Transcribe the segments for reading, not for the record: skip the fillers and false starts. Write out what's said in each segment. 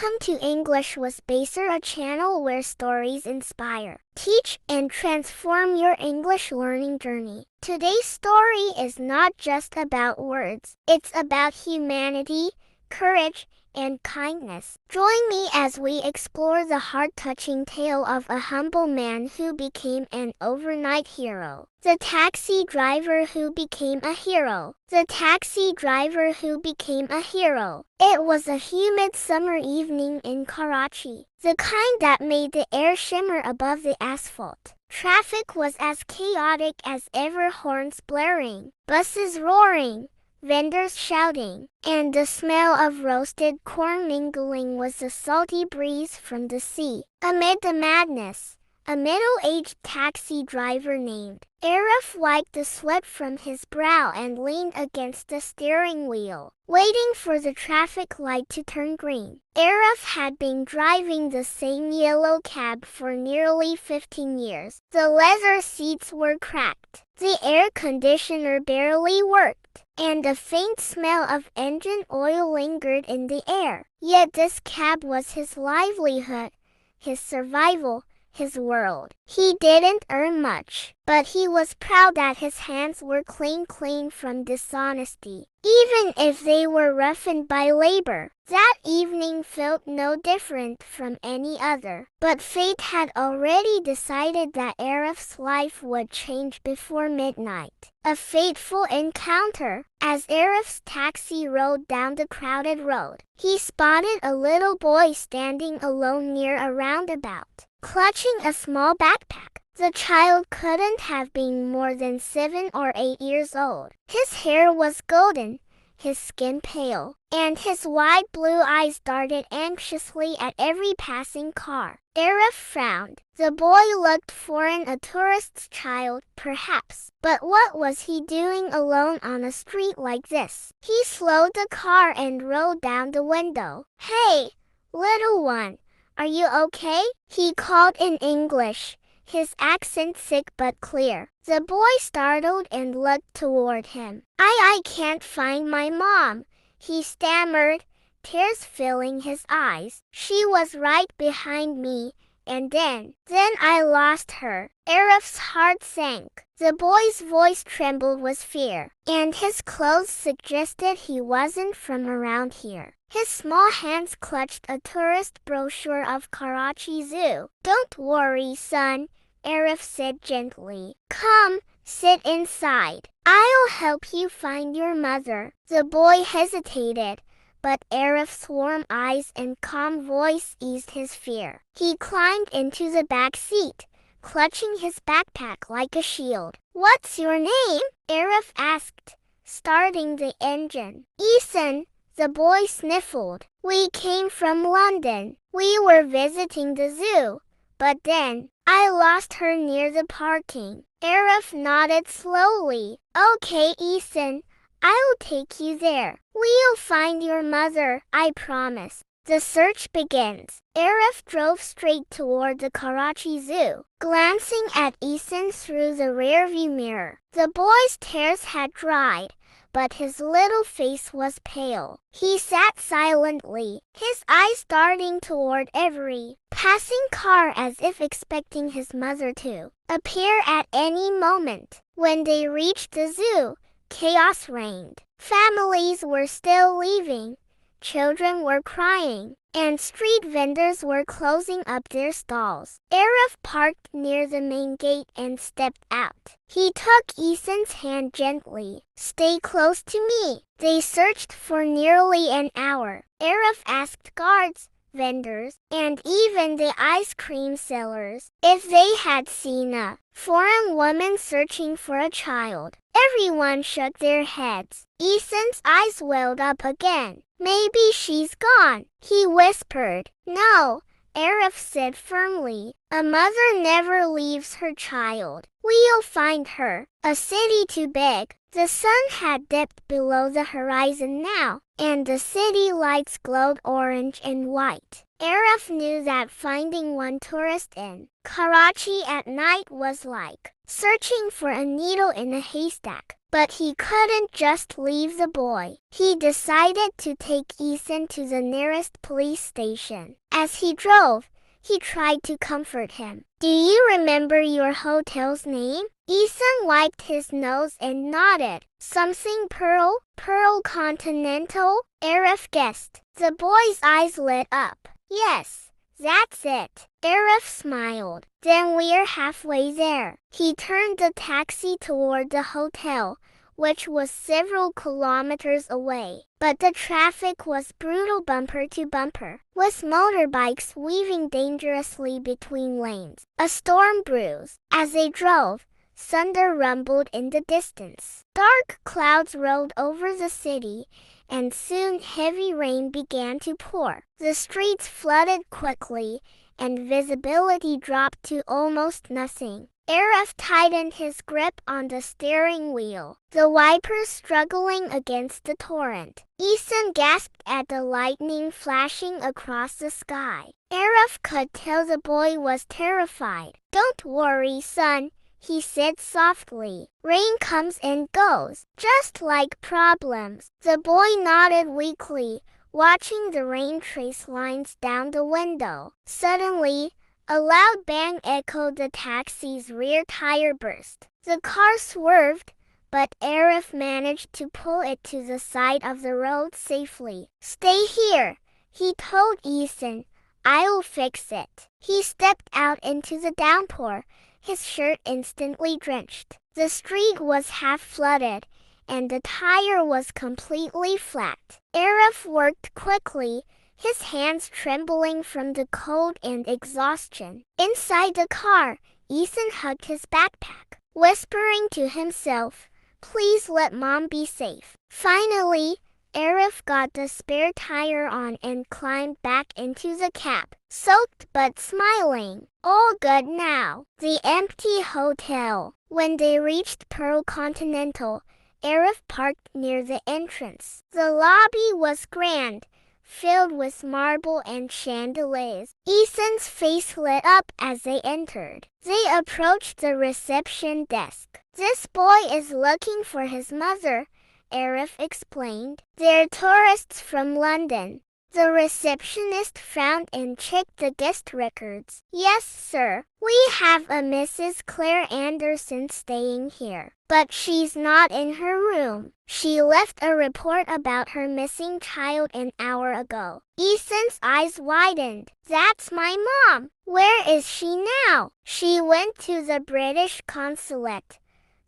Welcome to English with Baser, a channel where stories inspire, teach, and transform your English learning journey. Today's story is not just about words, it's about humanity, courage, and kindness. Join me as we explore the heart-touching tale of a humble man who became an overnight hero. The taxi driver who became a hero. The taxi driver who became a hero. It was a humid summer evening in Karachi, the kind that made the air shimmer above the asphalt. Traffic was as chaotic as ever, horns blaring, buses roaring, vendors shouting, and the smell of roasted corn mingling with the salty breeze from the sea. Amid the madness, a middle-aged taxi driver named Arif wiped the sweat from his brow and leaned against the steering wheel, waiting for the traffic light to turn green. Arif had been driving the same yellow cab for nearly 15 years. The leather seats were cracked, the air conditioner barely worked, and a faint smell of engine oil lingered in the air. Yet this cab was his livelihood, his survival, his world. He didn't earn much, but he was proud that his hands were clean from dishonesty, even if they were roughened by labor. That evening felt no different from any other, but fate had already decided that Arif's life would change before midnight. A fateful encounter. As Arif's taxi rolled down the crowded road, he spotted a little boy standing alone near a roundabout, clutching a small backpack. The child couldn't have been more than 7 or 8 years old. His hair was golden, his skin pale, and his wide blue eyes darted anxiously at every passing car. Arif frowned. The boy looked foreign, a tourist's child, perhaps. But what was he doing alone on a street like this? He slowed the car and rolled down the window. "Hey, little one, are you okay?" he called in English, his accent thick but clear. The boy startled and looked toward him. I can't find my mom," he stammered, tears filling his eyes. "She was right behind me, and then I lost her." Arif's heart sank. The boy's voice trembled with fear, and his clothes suggested he wasn't from around here. His small hands clutched a tourist brochure of Karachi Zoo. "Don't worry, son," Arif said gently. "Come, sit inside. I'll help you find your mother." The boy hesitated, but Arif's warm eyes and calm voice eased his fear. He climbed into the back seat, clutching his backpack like a shield. "What's your name?" Arif asked, starting the engine. "Ethan," the boy sniffled. "We came from London. We were visiting the zoo, but then I lost her near the parking." Arif nodded slowly. "Okay, Ethan, I'll take you there. We'll find your mother, I promise." The search begins. Arif drove straight toward the Karachi Zoo, glancing at Ethan through the rearview mirror. The boy's tears had dried, but his little face was pale. He sat silently, his eyes darting toward every passing car as if expecting his mother to appear at any moment. When they reached the zoo, chaos reigned. Families were still leaving, children were crying, and street vendors were closing up their stalls. Arif parked near the main gate and stepped out. He took Ethan's hand gently. "Stay close to me." They searched for nearly an hour. Arif asked guards, vendors, and even the ice cream sellers if they had seen a foreign woman searching for a child. Everyone shook their heads. Ethan's eyes welled up again. "Maybe she's gone," he whispered. "No," Arif said firmly. "A mother never leaves her child. We'll find her." A city too big. The sun had dipped below the horizon now, and the city lights glowed orange and white. Arif knew that finding one tourist in Karachi at night was like searching for a needle in a haystack. But he couldn't just leave the boy. He decided to take Ethan to the nearest police station. As he drove, he tried to comfort him. "Do you remember your hotel's name?" Ethan wiped his nose and nodded. "Something Pearl? Pearl Continental?" Arif guessed. The boy's eyes lit up. "Yes, that's it." Arif smiled. "Then we're halfway there." He turned the taxi toward the hotel, which was several kilometers away. But the traffic was brutal bumper to bumper, with motorbikes weaving dangerously between lanes. A storm brewed. As they drove, thunder rumbled in the distance. Dark clouds rolled over the city, and soon heavy rain began to pour. The streets flooded quickly, and visibility dropped to almost nothing. Arif tightened his grip on the steering wheel, the wipers struggling against the torrent. Ethan gasped at the lightning flashing across the sky. Arif could tell the boy was terrified. "Don't worry, son," he said softly. "Rain comes and goes, just like problems." The boy nodded weakly, watching the rain trace lines down the window. Suddenly, a loud bang echoed the taxi's rear tire burst. The car swerved, but Arif managed to pull it to the side of the road safely. "Stay here," he told Ethan. "I'll fix it." He stepped out into the downpour, his shirt instantly drenched. The street was half flooded, and the tire was completely flat. Arif worked quickly, his hands trembling from the cold and exhaustion. Inside the car, Ethan hugged his backpack, whispering to himself, "Please let Mom be safe." Finally, Arif got the spare tire on and climbed back into the cab, soaked but smiling. All good now. The empty hotel. When they reached Pearl Continental, Arif parked near the entrance. The lobby was grand, filled with marble and chandeliers. Ethan's face lit up as they entered. They approached the reception desk. "This boy is looking for his mother," Arif explained. "They're tourists from London." The receptionist frowned and checked the guest records. "Yes, sir. We have a Mrs. Claire Anderson staying here, but she's not in her room. She left a report about her missing child an hour ago." Ethan's eyes widened. "That's my mom. Where is she now?" "She went to the British consulate,"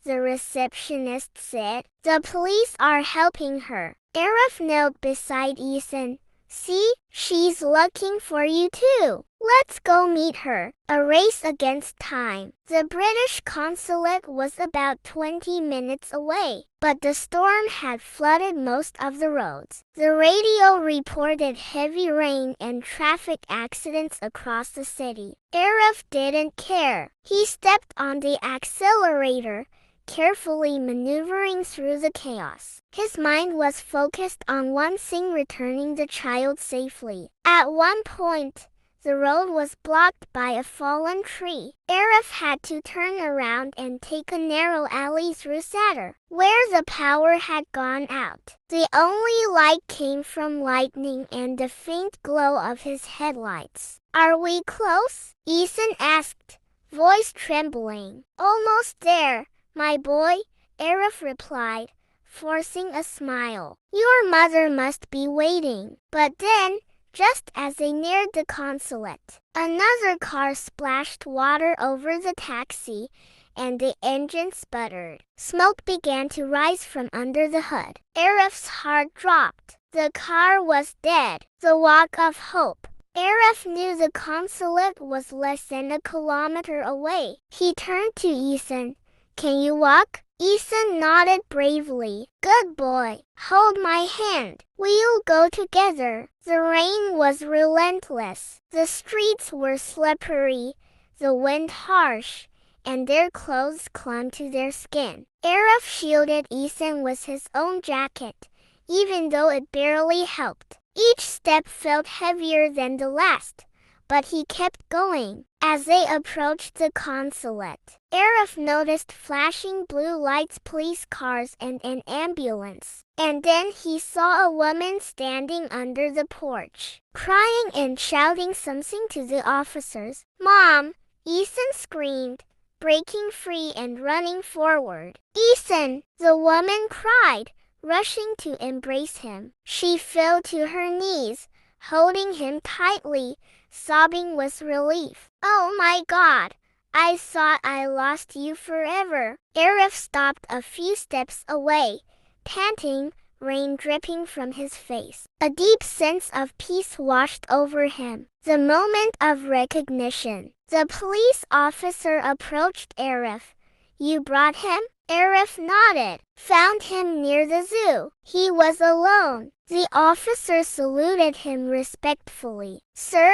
the receptionist said. "The police are helping her." Arif knelt beside Ethan. "See, she's looking for you too. Let's go meet her." A race against time. The British consulate was about 20 minutes away, but the storm had flooded most of the roads. The radio reported heavy rain and traffic accidents across the city. Arif didn't care. He stepped on the accelerator, carefully maneuvering through the chaos. His mind was focused on one thing: returning the child safely. At one point, the road was blocked by a fallen tree. Arif had to turn around and take a narrow alley through Sadr, where the power had gone out. The only light came from lightning and the faint glow of his headlights. "Are we close?" Ethan asked, voice trembling. "Almost there, my boy," Arif replied, forcing a smile. "Your mother must be waiting." But then, just as they neared the consulate, another car splashed water over the taxi, and the engine sputtered. Smoke began to rise from under the hood. Arif's heart dropped. The car was dead. The walk of hope. Arif knew the consulate was less than a kilometer away. He turned to Ethan. "Can you walk?" Ethan nodded bravely. "Good boy. Hold my hand. We'll go together." The rain was relentless. The streets were slippery, the wind harsh, and their clothes clung to their skin. Arif shielded Ethan with his own jacket, even though it barely helped. Each step felt heavier than the last, but he kept going. As they approached the consulate, Arif noticed flashing blue lights, police cars, and an ambulance. And then he saw a woman standing under the porch, crying and shouting something to the officers. "Mom!" Ethan screamed, breaking free and running forward. "Ethan!" the woman cried, rushing to embrace him. She fell to her knees, holding him tightly, sobbing with relief. "Oh my God! I thought I lost you forever." Arif stopped a few steps away, panting, rain dripping from his face. A deep sense of peace washed over him. The moment of recognition. The police officer approached Arif. "You brought him?" Arif nodded. "Found him near the zoo. He was alone." The officer saluted him respectfully. "Sir,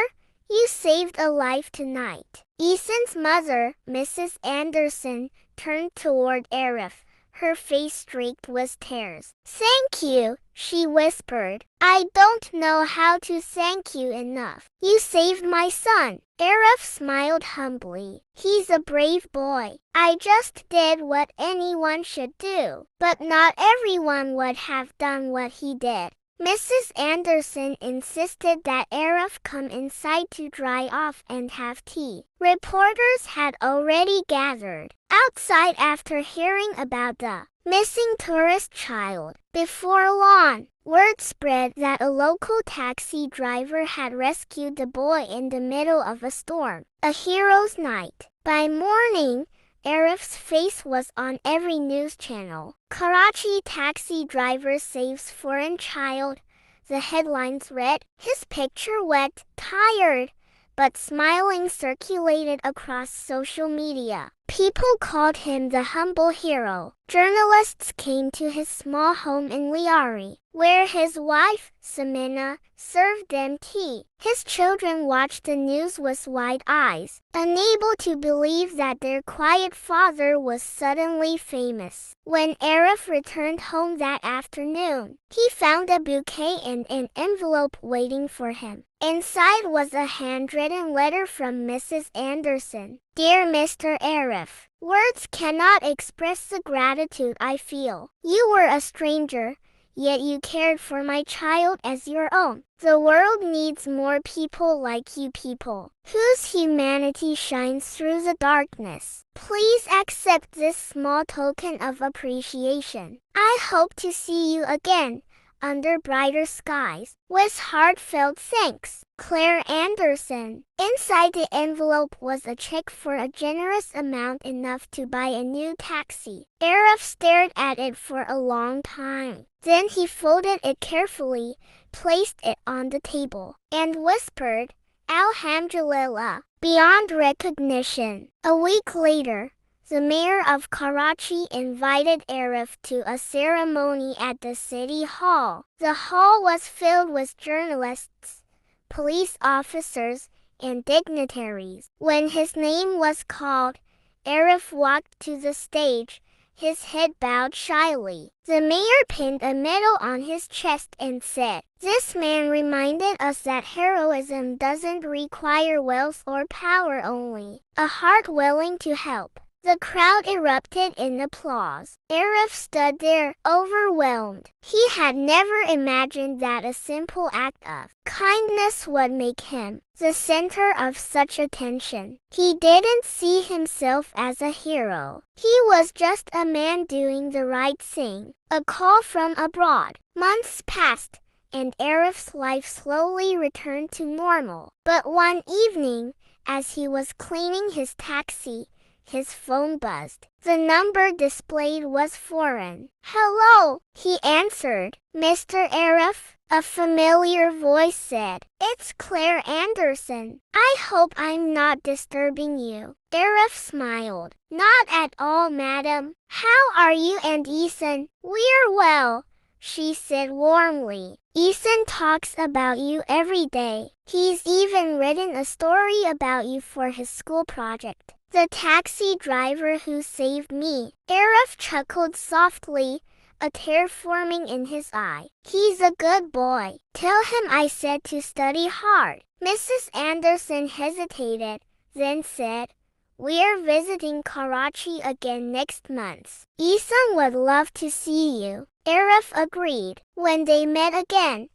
you saved a life tonight." Ethan's mother, Mrs. Anderson, turned toward Arif, her face streaked with tears. "Thank you," she whispered. "I don't know how to thank you enough. You saved my son." Arif smiled humbly. "He's a brave boy. I just did what anyone should do. But not everyone would have done what he did." Mrs. Anderson insisted that Arif come inside to dry off and have tea. Reporters had already gathered outside after hearing about the missing tourist child. Before long, word spread that a local taxi driver had rescued the boy in the middle of a storm. A hero's night. By morning, Arif's face was on every news channel. "Karachi taxi driver saves foreign child," the headlines read. His picture, wet, tired, but smiling, circulated across social media. People called him the humble hero. Journalists came to his small home in Liari, where his wife, Samina, served them tea. His children watched the news with wide eyes, unable to believe that their quiet father was suddenly famous. When Arif returned home that afternoon, he found a bouquet and an envelope waiting for him. Inside was a handwritten letter from Mrs. Anderson. "Dear Mr. Arif, words cannot express the gratitude I feel. You were a stranger, yet you cared for my child as your own. The world needs more people like you, people whose humanity shines through the darkness. Please accept this small token of appreciation. I hope to see you again under brighter skies. With heartfelt thanks, Claire Anderson." Inside the envelope was a check for a generous amount, enough to buy a new taxi. Arif stared at it for a long time. Then he folded it carefully, placed it on the table, and whispered, "Alhamdulillah." Beyond recognition. A week later, the mayor of Karachi invited Arif to a ceremony at the city hall. The hall was filled with journalists, police officers, and dignitaries. When his name was called, Arif walked to the stage, his head bowed shyly. The mayor pinned a medal on his chest and said, "This man reminded us that heroism doesn't require wealth or power only, a heart willing to help." The crowd erupted in applause. Arif stood there, overwhelmed. He had never imagined that a simple act of kindness would make him the center of such attention. He didn't see himself as a hero. He was just a man doing the right thing. A call from abroad. Months passed, and Arif's life slowly returned to normal. But one evening, as he was cleaning his taxi, his phone buzzed. The number displayed was foreign. "Hello," he answered. "Mr. Arif?" a familiar voice said. "It's Claire Anderson. I hope I'm not disturbing you." Arif smiled. "Not at all, madam. How are you and Ethan?" "We're well," she said warmly. "Ethan talks about you every day. He's even written a story about you for his school project." "The taxi driver who saved me." Arif chuckled softly, a tear forming in his eye. "He's a good boy. Tell him I said to study hard." Mrs. Anderson hesitated, then said, "We're visiting Karachi again next month. Isan would love to see you." Arif agreed. When they met again,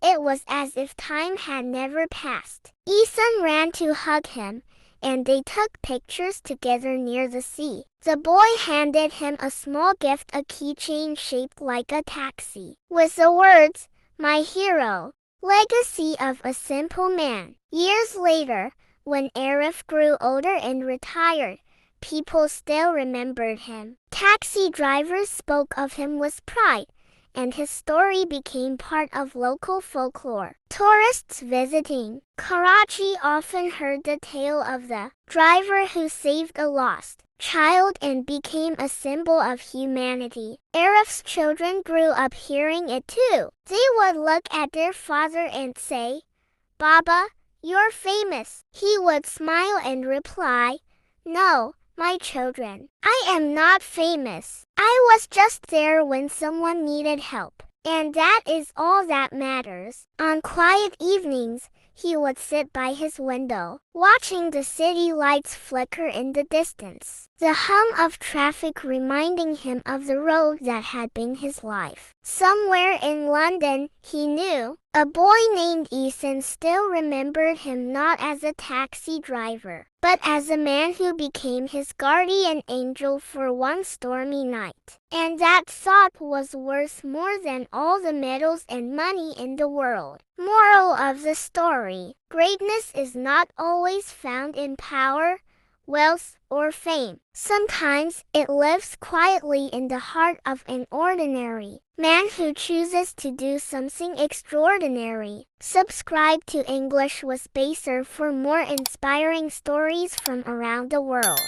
it was as if time had never passed. Isan ran to hug him, and they took pictures together near the sea. The boy handed him a small gift, a keychain shaped like a taxi, with the words, "My hero, legacy of a simple man." Years later, when Arif grew older and retired, people still remembered him. Taxi drivers spoke of him with pride, and his story became part of local folklore. Tourists visiting Karachi often heard the tale of the driver who saved a lost child and became a symbol of humanity. Arif's children grew up hearing it too. They would look at their father and say, "Baba, you're famous." He would smile and reply, "No, my children, I am not famous. I was just there when someone needed help. And that is all that matters." On quiet evenings, he would sit by his window, watching the city lights flicker in the distance, the hum of traffic reminding him of the road that had been his life. Somewhere in London, he knew, a boy named Isan still remembered him not as a taxi driver, but as a man who became his guardian angel for one stormy night. And that thought was worth more than all the medals and money in the world. Moral of the story: greatness is not always found in power, wealth, or fame. Sometimes it lives quietly in the heart of an ordinary man who chooses to do something extraordinary. Subscribe to English with Baser for more inspiring stories from around the world.